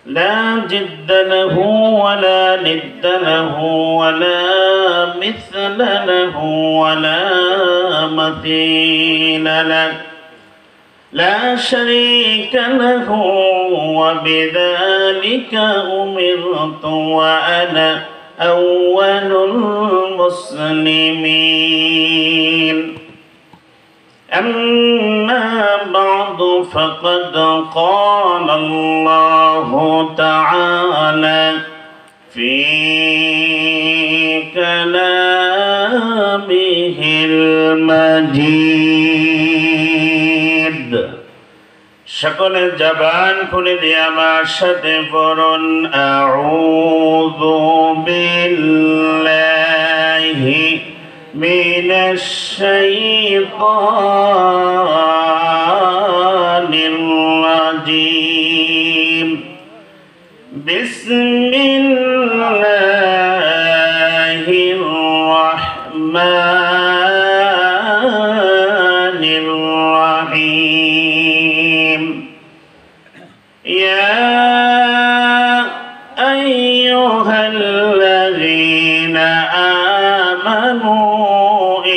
لا جد له ولا ند له ولا مثل له ولا مثيل له لا شريك له وبذلك أمرت وأنا أول المسلمين أما بعد فقد قال الله تعالى في كلامه المجيد সকলে জবান খুলে দিয়ে আমার সাথে পড়ুন আউযু বিল্লাহি মিনাশ শাইতানির রাজীম বিসমিল্লাহির রাহমানির রাহিম ইয়া আইয়ুহাল্লাযীনা আমানু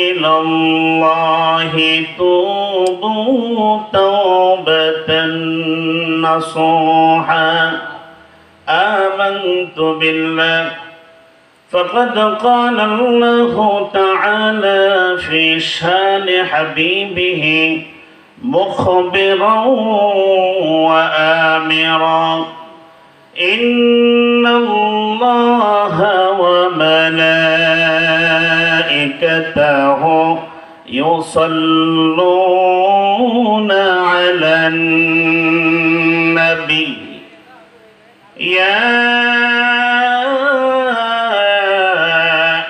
ইলাল্লাহি তুবু তাওবাতান নাসুহা آمنت بالله فقد قال الله تعالى في شان حبيبه مخبرا وآمرا إن الله وملائكته يصلون على النبي يا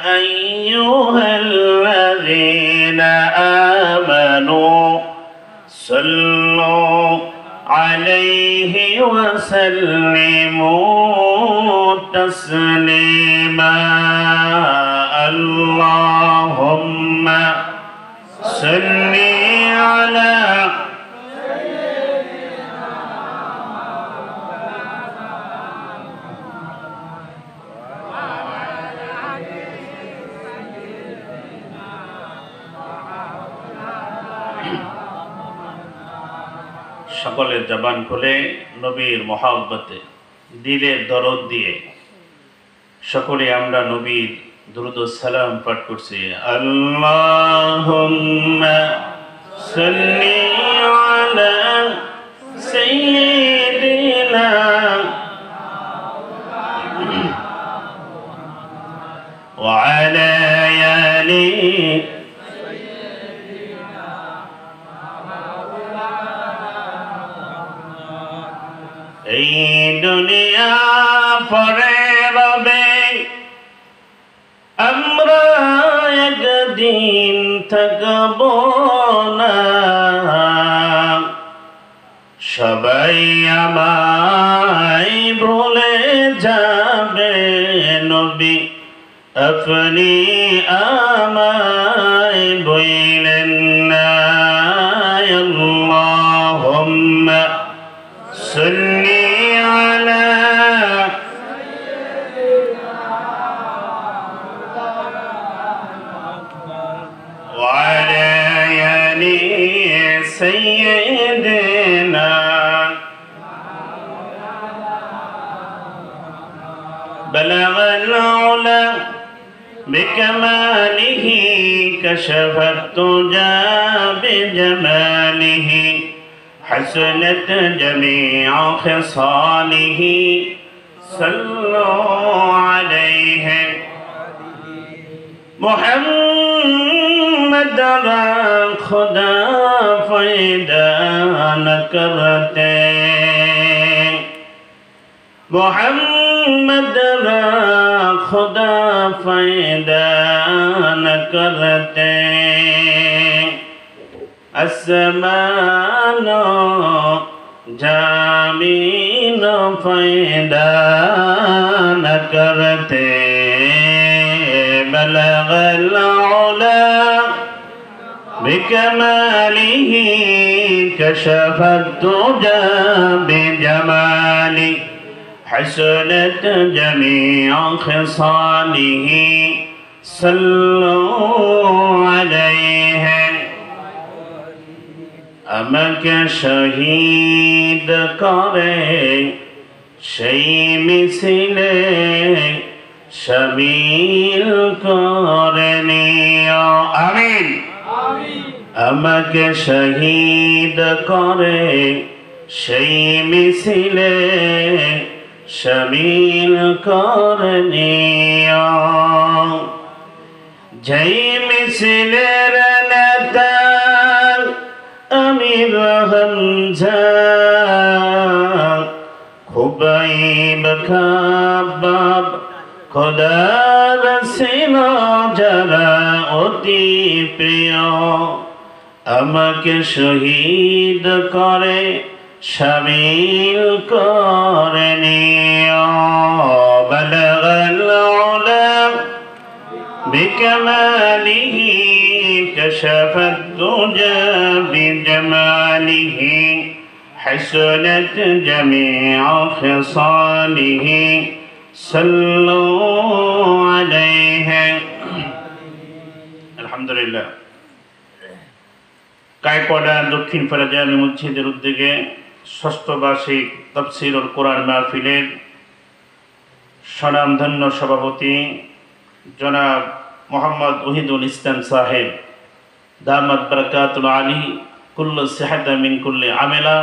أيها الذين آمنوا صلوا عليه وسلموا تسليما اللهم صل على সকলের জবান খুলে নবীর মহব্বতে দিলের দরদ দিয়ে সকলে আমরা নবীর দুরূদ ও সালাম পাঠ করছি আল্লাহুম্মা সাল্লি আলা সাইয়্যিদিনা ওয়া আলা আলি এই দুনিয়া পরে রবে আমরা একদিন থাকব না সবাই আমায় ভুলে যাবে নবী আপনি আমায় বইলেন না আল্লাহুম্মা সাল্লি আলা ওয়া আলা আলি সাইয়্যিদিনা বালাগাল উলা বিকামালিহি কাশাফাত তুজা বিজামালিহি حسنت جميع خصاله صلوا عليه محمد را خدا فیدا نہ کرتے محمد را خدا فیدا نہ کرتے আসমান জামিন ফয়দা ন করতে বলগল উলা বিকমালিহি কশফত তুজা বিজমালি حسنت جميع خصاله صلوا عليه আমাকে শহীদ করে সেই মিছিলে শামিল করে নিও আমিন আমাকে শহীদ করে সেই মিছিলে শামিল করে নিও যেই মিছিলের নেতা আমির হামজা খুবাইব খাবাব খোদার ছিল যারা অতি প্রিয় আমাকে শহীদ করে শামিল করে নিও বালাগাল উলা বিকামালিহি كشف الدجى بجماله حسنت جميع خصاله صلوا عليه الحمد لله কাইকোড়া দক্ষিণ ফেরাজামি মসজিদের উদ্যোগে ষষ্ঠ বার্ষিক তাফসীরুল কোরআন মাহফিলের স্বনামধন্য সভাপতি জনাব মোহাম্মদ ওহিদুল ইসলাম সাহেব দামাত বারাকাতুল আলী কুল্লু সিহাতা মিন কুল্লি আমেলা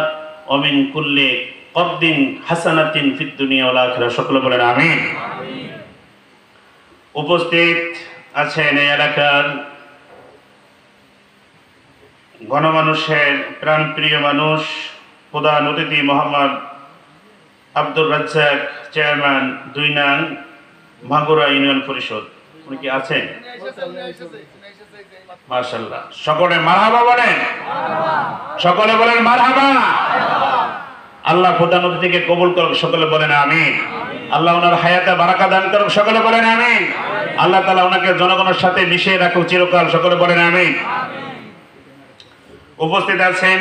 ওয়া মিন কুল্লি কবদিন হাসানাতিন ফিদ দুনিয়া ওয়াল আখিরা সকলে বলেন আমিন। উপস্থিত আছেন এই এলাকার গণমানুষের প্রাণপ্রিয় মানুষ প্রধান অতিথি মোহাম্মদ আব্দুর রাজ্জাক চেয়ারম্যান 2 নং ভাঙ্গুরা ইউনিয়ন পরিষদ, উনি কি আছেন? মাশাআল্লাহ, সকলে মারহাবা বলেন, সকলে বলেন মারহাবা। আল্লাহ প্রধান অতিথিকে কবুল করুক, সকলে বলেন আমিন। আল্লাহ ওনার হায়াতে বারাকা দান করুক, সকলে বলেন আমিন। আল্লাহ তাআলা ওনাকে জনগণের সাথে মিশিয়ে রাখুক চিরকাল, সকলে বলেন আমিন। উপস্থিত আছেন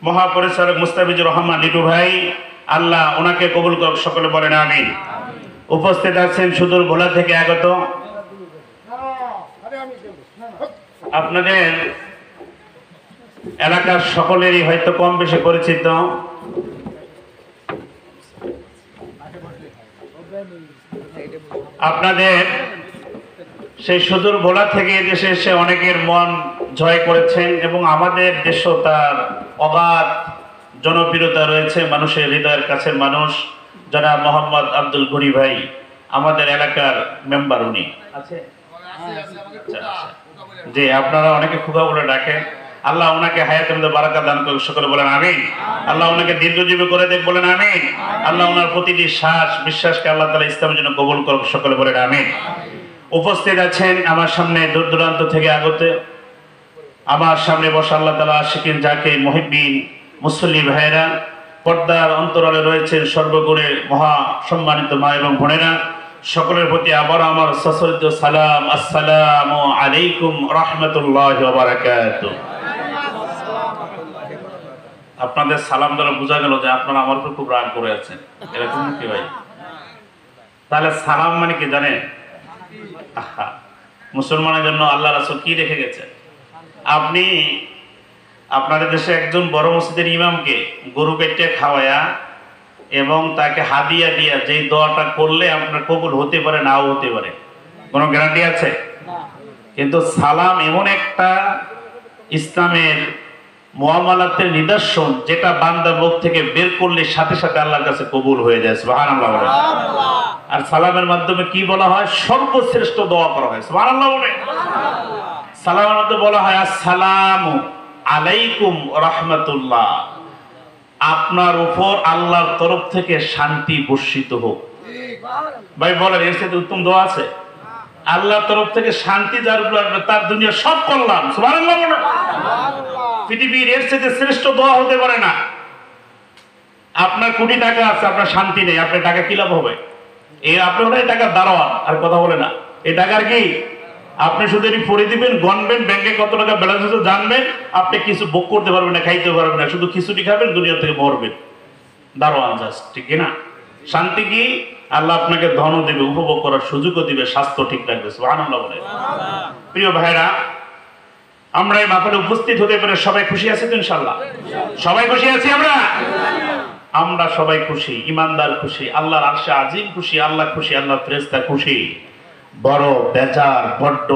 মহাপরিচালক মুস্তাফিজুর রহমান লিটু ভাই, আল্লাহ ওনাকে কবুল করুক, সকলে বলেন আমিন। উপস্থিত আছেন সুদূর ভোলা থেকে আগত আপনাদের এলাকার সকলেরই হয়তো কম বেশি পরিচিত আপনাদের সেই সুদূর ভোলা থেকে দেশে এসে অনেকের মন জয় করেছেন এবং আমাদের দেশও তার অগাধ জনপ্রিয়তা রয়েছে, মানুষের হৃদয়ের কাছের মানুষ জনাব মোহাম্মদ আব্দুল গনি ভাই, আমাদের এলাকার মেম্বার উনি আছে। যে আপনারা অনেকে খুদা বলে ডাকেন, আল্লাহ ওনাকে হায়াতের মধ্যে বারাকা দান করুক, সকলে বলেন আমিন। আল্লাহ ওনাকে দীর্ঘজীবী করে দেখ, বলেন আমিন। আল্লাহ ওনার প্রতিটি শ্বাস বিশ্বাসকে আল্লাহ তাআলা ইসলামের জন্য কবুল করুক, সকলে বলেন আমিন। উপস্থিত আছেন আমার সামনে দূর দূরান্ত থেকে আগত আমার সামনে বসা আল্লাহ তাআলা আশিকিন জাকির মুহিব্বিন মুসল্লি ভাইরা, পর্দার অন্তরালে রয়েছেন সর্বগুণে মহা সম্মানিত মা এবং বোনেরা, সকলের প্রতি আবার আমার সশ্রদ্ধ সালাম, আসসালামু আলাইকুম রাহমাতুল্লাহি ওয়া বারাকাতুহু। আপনাদের সালাম দ্বারা বোঝা গেল যে আপনারা আমার উপর খুব রাগ করে আছেন, এরকম কি ভাই? তাহলে সালাম মানে কি জানেন? মুসলমানের জন্য আল্লাহ রাসূল কি রেখে গেছে? আপনি আপনাদের দেশে একজন বড় মসজিদের ইমামকে গরু কেটে খাওয়ায়া এবং তাকে হাদিয়া দিয়া যেই দোয়াটা করলে আপনার কবুল হতে পারে, নাও হতে পারে, কোনো গ্যারান্টি আছে? কিন্তু সালাম এমন একটা ইসলামের মুআমালাতের নিদর্শন যেটা বান্দা মুখ থেকে বের করলে সাথে সাথে আল্লাহর কাছে কবুল হয়ে যায়, সুবহানাল্লাহ। আর সালামের মাধ্যমে কি বলা হয়? সর্বশ্রেষ্ঠ দোয়া করা হয়, সুবহানাল্লাহ বলে। সালামের মধ্যে বলা হয় আসসালামু আলাইকুম রাহমাতুল্লাহ, আপনার উপর আল্লাহর তরফ থেকে শান্তি বর্ষিত হোক। ভাই বলেন এর সাথে উত্তম দোয়া আছে? আল্লাহর তরফ থেকে শান্তি যার উপর আসবে তার দুনিয়া সব কল্যাণ, সুবহানাল্লাহ বলে। পৃথিবীর এর সাথে শ্রেষ্ঠ দোয়া হতে পারে না। আপনার কোটি টাকা আছে, আপনার শান্তি নেই, আপনার টাকা কি লাভ হবে? এই আপনি হলে টাকার দারোয়ান, আর কথা বলে না। এই টাকার কি আপনি শুধু এটি পড়ে দিবেন, গণবেন, ব্যাংকে কত টাকা ব্যালেন্স আছে জানবেন, আপনি কিছু ভোগ করতে পারবেন না, খাইতে পারবেন না, শুধু খিচুড়ি খাবেন, দুনিয়া থেকে মরবেন। দারোয়ান জাস্ট, ঠিক না? শান্তি কি? আল্লাহ আপনাকে ধনও দেবে, উপভোগ করার সুযোগও দিবে, স্বাস্থ্য ঠিক রাখবে। সুবহানাল্লাহ বলে। প্রিয় ভাইরা, আমরা এই মাহফিলে উপস্থিত হতে পেরে সবাই খুশি আছি তো ইনশাআল্লাহ? সবাই খুশি আছি আমরা? আমরা সবাই খুশি, ইমানদার খুশি, আল্লাহর আরশে আজিম খুশি, আল্লাহ খুশি, আল্লাহর ফেরেশতা খুশি। বড় বেজার, বড্ড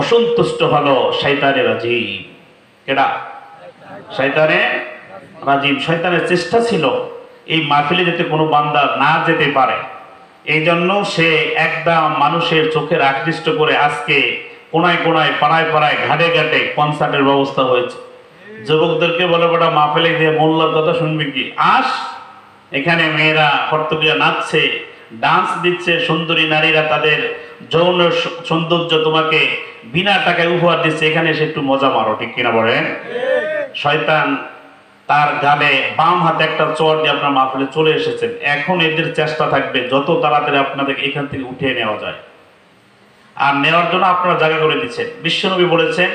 অসন্তুষ্ট হলো শয়তানে রাজিম। কেডা? শয়তানে রাজিম। শয়তানের চেষ্টা ছিল এই মাহফিলে যাতে কোনো বান্দা না যেতে পারে, এই জন্য সে একদম মানুষের চোখের আকৃষ্ট করে আজকে কোনায় কোনায়, পাড়ায় পাড়ায়, ঘাটে ঘাটে কনসার্টের ব্যবস্থা হয়েছে। যুবকদেরকে বলে বড় মাহফিলে দিয়ে মোল্লার কথা শুনবি কি, আস, এখানে মেয়েরা কর্তব্যিয়া নাচছে, ডান্স দিচ্ছে, সুন্দরী নারীরা তাদের যৌন সৌন্দর্য তোমাকে বিনা টাকায় উপহার দিচ্ছে, এখানে এসে একটু মজা মারো, ঠিক কিনা বলেন? শয়তান তার গালে বাম হাতে একটা চর দিয়ে আপনার মাহফিলে চলে এসেছেন। এখন এদের চেষ্টা থাকবে যত তাড়াতাড়ি আপনাদের এখান থেকে উঠিয়ে নেওয়া যায়। আর নেওয়ার জন্য আপনারা জায়গা করে দিচ্ছেন। বিশ্বনবী বলেছেন,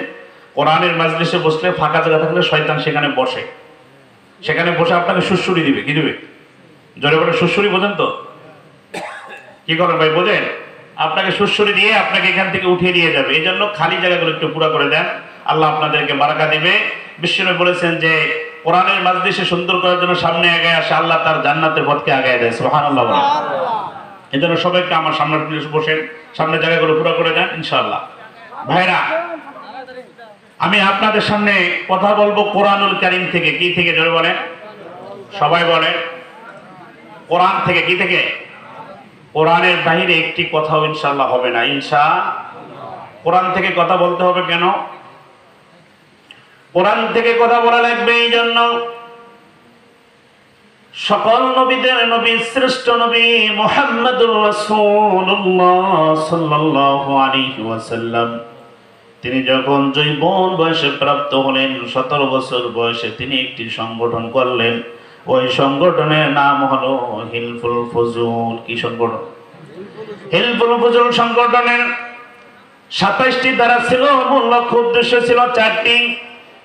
কোরআনের মাজলিসে বসলে ফাঁকা জায়গা থাকলে শয়তান সেখানে বসে, সেখানে বসে আপনাকে সুড়সুড়ি দিবে। কি দিবে? জোরে বলে সুড়সুড়ি, বোঝেন তো? কি করেন ভাই, বোঝেন? আপনাকে সুড়সুড়ি দিয়ে আপনাকে এখান থেকে উঠিয়ে নিয়ে যাবে। এই জন্য খালি জায়গাগুলো একটু পুরা করে দেন, আল্লাহ আপনাদেরকে বারাকা দিবে। বিশ্বনবী বলেছেন যে কোরআনের মাজলিসে সুন্দর করার জন্য সামনে আগে আসে, আল্লাহ তার জান্নাতের পথকে আগায় দেয়। সুবহানাল্লাহ বলেন। এই জন্য সবাইকে আমার সামনে বসেন, সামনে জায়গাগুলো পুরো করে দেন ইনশাআল্লাহ। ভাইরা, আমি আপনাদের সামনে কথা বলবো কোরআনুল কারীম থেকে। কি থেকে? জোরে বলেন, সবাই বলেন। কোরআন থেকে। কি থেকে? কোরআনের বাহিরে একটি কথাও ইনশাআল্লাহ হবে না। কোরআন থেকে কথা বলতে হবে। কেন কোরআন থেকে কথা বলা লাগবে? এই জন্য সকল নবীদের নবী, শ্রেষ্ঠ নবী মুহাম্মদুর রাসূলুল্লাহ সাল্লাল্লাহু আলাইহি ওয়াসাল্লাম, তিনি যখন যৌবন বয়সে প্রাপ্ত হলেন, 17 বছর বয়সে তিনি একটি সংগঠন করলেন। ওই সংগঠনের নাম হলো হিলফুল ফুজুল। কি সংগঠন? হিলফুল ফুজুল সংগঠনের 27টি ধারা ছিল, মূল লক্ষ্য উদ্দেশ্য ছিল 4টি।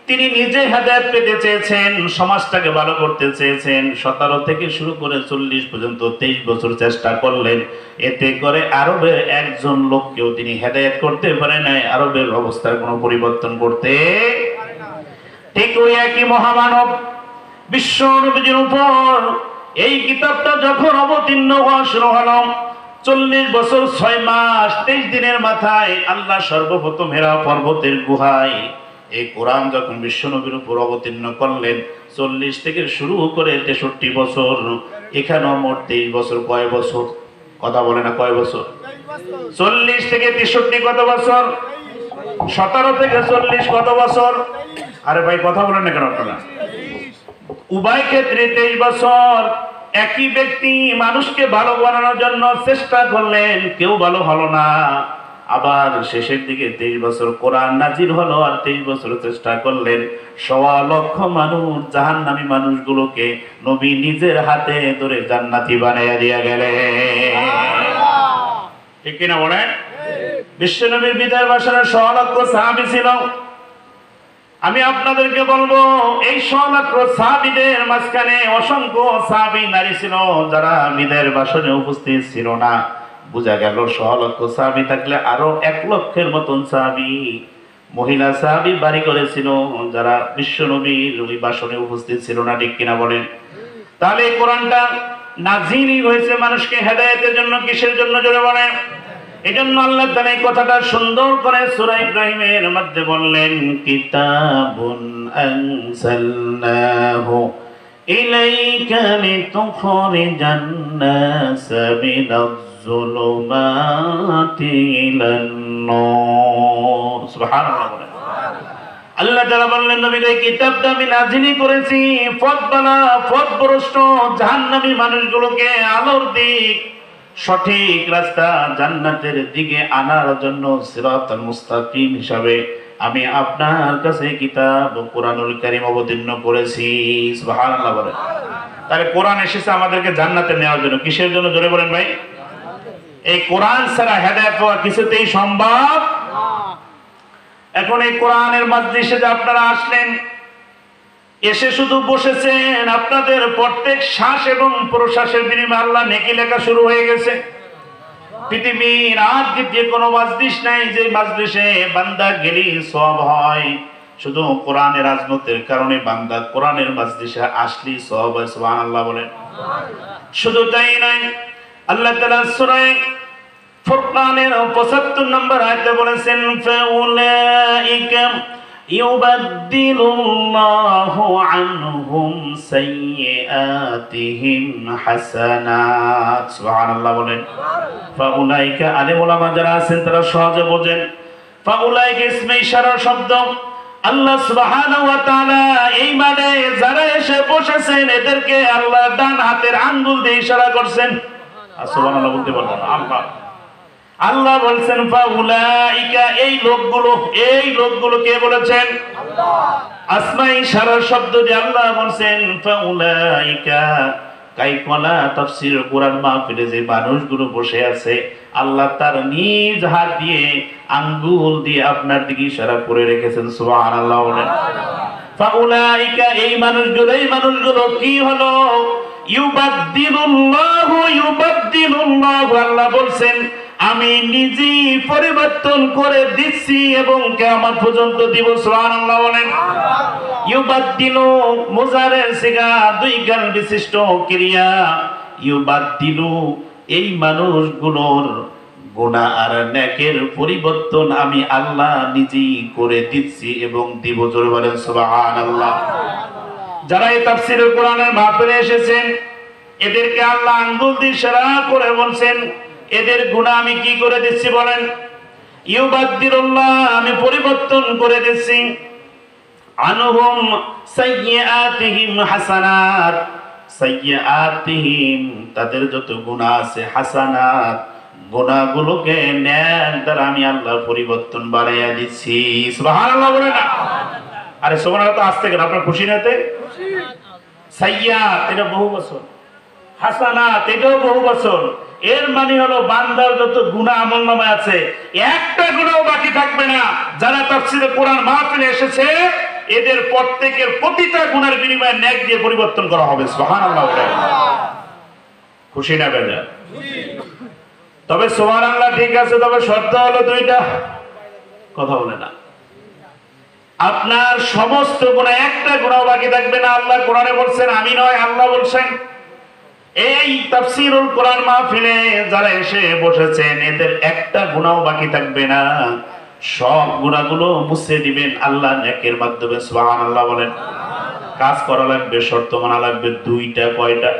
তিনি নিজে হেদায়েত পেতে চেয়েছেন, সমাজটাকে ভালো করতে চেয়েছেন। 17 থেকে শুরু করে 40 পর্যন্ত 23 বছর চেষ্টা করলেন। এতে করে আরবের একজন লোককেও তিনি হেদায়েত করতে পারে নাই, আরবের অবস্থার কোনো পরিবর্তন করতে। ঠিক ওই একই মহামানব বিশ্ব নবীর উপর এই কিতাবটা যখন অবতীর্ণ হওয়া শুরু হলো, 40 বছর 6 মাস 23 দিনের মাথায় আল্লাহ সর্বপ্রথম হেরা পর্বতের গুহায় এই কোরআন যখন বিশ্ব নবীর উপর অবতীর্ণ করলেন, 40 থেকে শুরু করে 63 বছর, এখানেও মোট 23 বছর। কয় বছর? কথা বলে না, কয় বছর? 40 থেকে 63 কত বছর? 17 থেকে 40 কত বছর? আরে ভাই কথা বলেন না কেন আপনারা? উভয় ক্ষেত্রে 23 বছর। একই ব্যক্তি মানুষকে ভালো বানানোর জন্য চেষ্টা করলেন, কেউ ভালো হলো না। আবার শেষের দিকে 23 বছর কোরআন নাজিল হলো, আর 23 বছর চেষ্টা করলেন। 1.25 লক্ষ মানুষ, জাহান্নামী মানুষগুলোকে নবী নিজের হাতে ধরে জান্নাতি বানাইয়া দিয়া গেলেন। ঠিক কিনা বলেন? বিশ্ব নবীর বিদায় ভাষণে 1.25 লক্ষ সাহাবী ছিল। আমি আপনাদেরকে বলবো, এই 1.25 লক্ষ সাহাবীদের মাঝখানে অসংখ্য সাহাবী নারী ছিল যারা বিদায়ের ভাষণে উপস্থিত ছিল না। বুঝা গেল 1.25 লক্ষ সাহাবী থাকলে আরো 1 লক্ষের মতন সাহাবী মহিলা সাহাবী বাড়ি করেছিল যারা বিশ্ব নবীর ওই ভাষণে উপস্থিত ছিল না। ঠিক কিনা বলেন? তাহলে এই কোরআনটা নাজিলই হয়েছে মানুষকে হেদায়েতের জন্য। কিসের জন্য? জোরে বলেন। এজন্য আল্লাহ তাআলা এই কথাটা সুন্দর করে সূরা ইব্রাহিমের মধ্যে বললেন, কিতাবুন আনসালনাহু ইলাইকা লিতুখরিজান নাস মিনাজ-যুলুমাতি ইলান-নূর। সুবহানাল্লাহ বলেন। আল্লাহ তাআলা বললেন, নবীকে এই কিতাবটা আমি নাজিল করেছি পথবালা, পথভ্রষ্ট জাহান্নামী মানুষগুলোকে আলোর দিক, সঠিক রাস্তা জান্নাতের দিকে আনার জন্য সিরাতাল মুস্তাকিম হিসাবে আমি আপনার কাছে কিতাব কোরআনুল কারীম অবতীর্ণ করেছি। সুবহানাল্লাহ বলেন। তাহলে কোরআন এসেছে আমাদেরকে জান্নাতে নেওয়ার জন্য। কিসের জন্য? জোরে বলেন ভাই। এই কোরআন ছাড়া হেদায়েত পাওয়া কিছুতেই সম্ভব না। এখন এই কোরআনের মাজলিসে যে আপনারা আসলেন, এসে শুধু বসেছেন, আপনাদের প্রত্যেক শ্বাস এবং প্রশ্বাসের বিনিময়ে আল্লাহ নেকি লেখা শুরু হয়ে গেছে। পৃথিবীর আর দ্বিতীয় কোনো মাজলিস নাই যে মাজলিসে বান্দা গেলি সওয়াব হয়। শুধু কোরআনের আজমতের কারণে বান্দা কোরআনের মাজলিসে আসলি সওয়াব হয়। সুবহানাল্লাহ বলেন। শুধু তাই নয়, আল্লাহ তাআলা সূরা ফুরকানের ৭৫ নম্বর আয়াতে বলেছেন, ফাউলাইকা ইউবাদদিলুল্লাহু আনহুম সাইয়্যাতিহিম হাসানাত। সুবহানাল্লাহ বলেন। ফাউলাইকা, আলে ওলামা যারা আছেন তারা সহজে বোঝেন। ফাউলাইকা ইসমে ইশারার শব্দ। আল্লাহ সুবহানাহু ওয়া তাআলা এই মানে যারা এসে বসেছেন এদেরকে আল্লাহ ডান হাতের আঙ্গুল দিয়ে ইশারা করছেন। সুবহানাল্লাহ বলতে বলবেন। আল্লাহ বলছেন ফাউলাইকা, এই লোকগুলো কে বলেছেন? আল্লাহ। আসমা ইশারার শব্দ দিয়ে আল্লাহ বলছেন ফাউলাইকা। কাইকলা তাফসীর কোরআন মাহফিলে যে মানুষগুলো বসে আছে, আল্লাহ তার নিজ হাত দিয়ে আঙ্গুল দিয়ে আপনার দিকে ইশারা করে রেখেছেন। সুবহানাল্লাহ বলেন। ফাউলাইকা, এই মানুষগুলো কি হলো? ইউবাদদিলুল্লাহু, আল্লাহ বলছেন আমি নিজেই পরিবর্তন করে দিচ্ছি এবং কিয়ামত পর্যন্ত দিব। সুবহানাল্লাহ বলেন। ইউবাদদিলু মুজারের সিগা, দুই গাল বিশিষ্ট ক্রিয়া। ইউবাদদিলু, এই মানুষগুলোর গুনাহ আর নেকের পরিবর্তন আমি আল্লাহ নিজেই করে দিচ্ছি এবং দিব। জোরে বলেন সুবহানাল্লাহ। যারা এই তাফসীরুল কোরআনের মাহফিলে এসেছেন এদেরকে আল্লাহ আঙ্গুল দিয়ে ইশারা করে বলছেন এদের গুনাহ আমি কি করে দিচ্ছি বলেন? ইউবাদদিলুল্লাহ, আমি পরিবর্তন করে দিচ্ছি। আনহুম সাইয়্যাতিহিম হাসানাত, সাইয়্যাতিহিম তাদের যত গুনাহ আছে, হাসানাত গুনাহগুলোকে নেক দ্বারা আমি আল্লাহ পরিবর্তন বাড়াইয়া দিচ্ছি। সুবহানাল্লাহ বলে না? আরে সুবহানাল্লাহ তো আসতে গেল আপনার খুশি নাতে? খুশি। সাইয়্যাত এটা বহু বছর, হাসানাত এটাও বহু বছর। এর মানে হলো বান্দার যত গুনাহ আমলনামায় আছে একটা গুনাহও বাকি থাকবে না। যারা তাফসীরে কোরআন মাহফিলে এসেছে এদের প্রত্যেকের প্রতিটা গুনাহের বিনিময়ে নেক দিয়ে পরিবর্তন করা হবে। সুবহানাল্লাহ বলে। খুশি না বেজার? খুশি। তবে সুবহানাল্লাহ ঠিক আছে, তবে শর্ত হলো দুইটা। কথা বলে না। আপনার সমস্ত গুনাহ একটা গুনাহ বাকি থাকবে না। আল্লাহ কোরআনে বলছেন, আমি নয় আল্লাহ বলছেন। এই তাফসীরুল কোরআন মাহফিলে যারা এসে বসেছেন এদের একটা গুনাহ বাকি থাকবে না। সব গুনাহগুলো মুছে দিবেন আল্লাহ নেকের মাধ্যমে। সুবহানাল্লাহ বলেন। কাজ করা লাগবে, শর্ত মানা লাগবে দুইটা। কয়টা?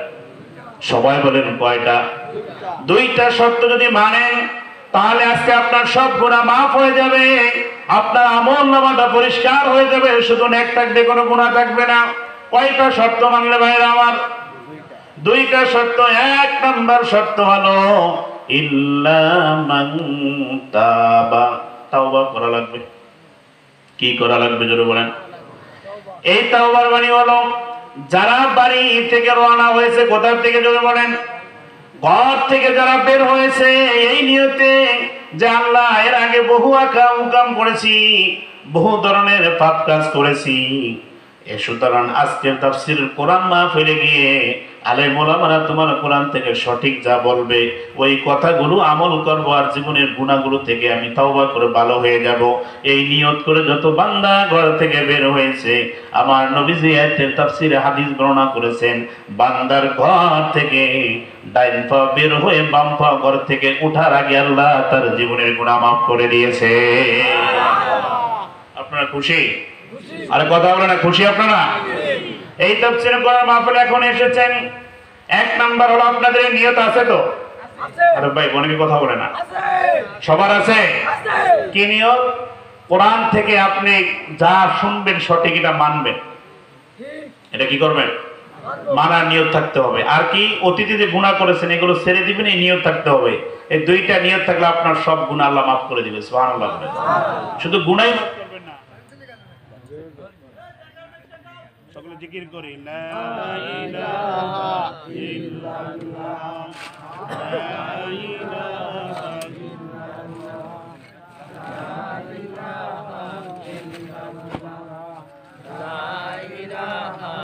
সবাই বলেন কয়টা? দুইটা শর্ত যদি মানেন তাহলে আজকে আপনার সব গুনাহ মাফ হয়ে যাবে, আপনার আমলনামাটা পরিষ্কার হয়ে যাবে, শুধু নেক থাকবে, কোনো গুনাহ থাকবে না। কয়টা শর্ত মানলে ভাইরা আমার? দুইটা শর্ত। এক নাম্বার শর্ত হলো ইল্লা মান তাবা, তাওবা করা লাগবে। কি করা লাগবে জোরে বলেন? এই তাওবার মানে হলো যারা বাড়ি থেকে রওনা হয়েছে, কোথা থেকে জোরে বলেন? ঘর থেকে যারা বের হয়েছে এই নিয়তে যে আল্লাহ এর আগে বহু আকাম করেছি, বহু ধরনের পাপ কাজ করেছি, সুতরাং আজকের তাফসীরের কোরআন মাহফিলে গিয়ে আলেম ওলামারা তোমার কোরআন থেকে সঠিক যা বলবে ওই কথাগুলো আমল করব আর জীবনের গুনাহগুলো থেকে আমি তওবা করে ভালো হয়ে যাব। এই নিয়ত করে যত বান্দা ঘর থেকে বের হয়েছে, আমার নবীজি আয়াতের তাফসীরে হাদিস বর্ণনা করেছেন, বান্দার ঘর থেকে ডাইন পা বের হয়ে বাম পা ঘর থেকে ওঠার আগে আল্লাহ তার জীবনের গুনাহ মাফ করে দিয়েছে। আপনারা খুশি? আরে কথা বলে না, খুশি আপনারা? এই তাফসীর কোরআন মাহফিলে এখন এসেছেন, এক নাম্বার হলো আপনাদের নিয়ত আছে তো? আরে ভাই অনেকে কথা বলে না। সবার আছে? কি নিয়ত? কোরআন থেকে আপনি যা শুনবেন সঠিক এটা মানবেন। এটা কি করবেন? মানার নিয়ত থাকতে হবে। আর কি অতীতে যে গুনাহ করেছেন এগুলো ছেড়ে দিবেন, এই নিয়ত থাকতে হবে। এই দুইটা নিয়ত থাকলে আপনার সব গুনাহ আল্লাহ মাফ করে দিবে। সুবহানাল্লাহ। শুধু গুনাহই মাফ করবেন না, সকলে জিকির করি লা ইলাহা ইল্লাল্লাহ লা ইলাহা